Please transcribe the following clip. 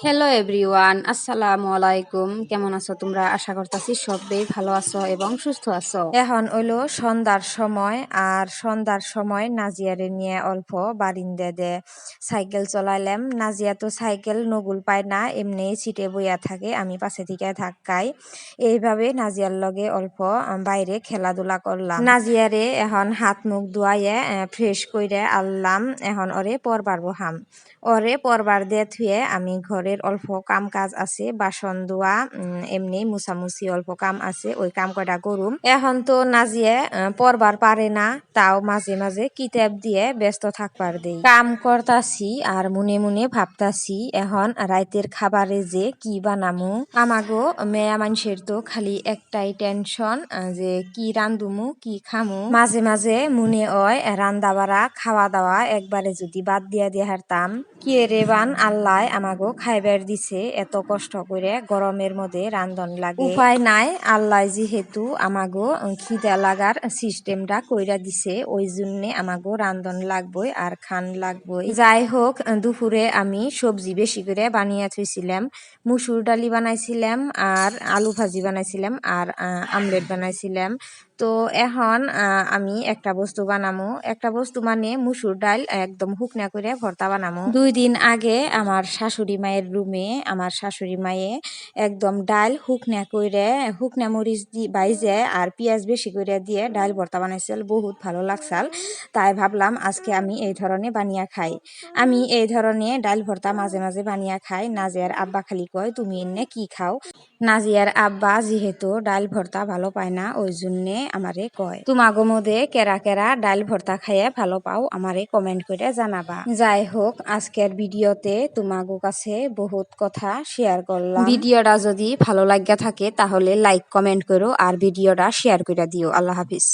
Hello everyone, আসসালামু আলাইকুম। কেমন আছো তোমরা? আশা করতেছি সবাই ভালো আছো এবং সুস্থ আছো। এখন হইলো সন্ধ্যার সময়, আর সন্ধ্যার সময় নাজিয়ারে নিয়ে অল্প বারিন্দে দে সাইকেল চলাইলাম। নাজিয়া তো সাইকেল নগুল পায় না, এমনি ছিটে বইয়া থাকে, আমি পাশে থেকে ধাক্কাই। এইভাবে নাজিয়ার লগে অল্প বাইরে খেলাধুলা করলাম। নাজিয়ারে এখন হাত মুখ ধুয়াইয়ে ফ্রেশ কইরে আনলাম। এখন ওরে পরবার বহাম, ওরে পরবার দিয়ে থুয়ে আমি ঘরের অল্প কাম কাজ আছে, বাসন ধোয়া, এমনি মুছামুছি অল্প কাম আছে, ওই কাম কয়টা করুম। এখন তো নাজিয়ে পরবার পারে না, তাও মাঝে মাঝে কিতাব দিয়ে ব্যস্ত থাকবার দেই। কাম করতাছি আর মনে মনে ভাবতাছি এখন রাইতের খাবারে যে কি বানামু। আমাগো মেয়া মানুষের তো খালি একটাই টেনশন, যে কি রান্ধুমু কি খামু। মাঝে মাঝে মনে হয় রান্দা বাড়া খাওয়া দাওয়া একবারে যদি বাদ দিয়া হারতাম। কি রে বান, আল্লাহ আমাগো খাইবার দিছে, এত কষ্ট করে গরমের মধ্যে রান্ধন লাগে, উপায় নাই। আল্লাহ যেহেতু আমাগো খিদা লাগার সিস্টেমটা কইরা দিছে, ওই জন্যে আমাগো রান্ধন লাগবই আর খান লাগবই। যাই হোক, দুপুরে আমি সবজি বেশি করে বানিয়ে থুইছিলাম। মুসুর ডালি বানাইছিলাম, আর আলু ভাজি বানাইছিলাম, আর আমলেট বানাইছিলাম। তো এখন আমি একটা বস্তু বানামো, একটা বস্তু মানে মুসুর ডাল একদম হুকনা করে ভর্তা বানামো। 2 দিন আগে আমার শাশুড়ি মায়ের রুমে আমার শাশুড়ি মায়ে একদম ডাল হুকনা করে, হুকনা মরিচ বাইজে আর পেঁয়াজ বেশি করে দিয়ে ডাল ভর্তা বানাইছিল, বহুত ভালো লাগছাল। তাই ভাবলাম আজকে আমি এই ধরনের বানিয়া খাই। আমি এই ধরনের ডাল ভর্তা মাঝে মাঝে বানিয়া খাই। নাজিয়ার আব্বা খালি কয় তুমি এনে কি খাও। নাজিয়ার আব্বা যেহেতু ডাল ভর্তা ভালো পায় না, ওই জন্যে আমারে কয় তোমাগো মধ্যে কেরা কেরা ডাল ভর্তা খাইয়ে ভালো পাও, আমারে কমেন্ট করে জানাবা। যাই হোক, আজকের ভিডিওতে তোমাগো কাছে বহুত কথা শেয়ার করলাম। ভিডিওটা যদি ভালো লাগিয়া থাকে তাহলে লাইক কমেন্ট করো আর ভিডিওটা শেয়ার করে দিও। আল্লাহ হাফিজ।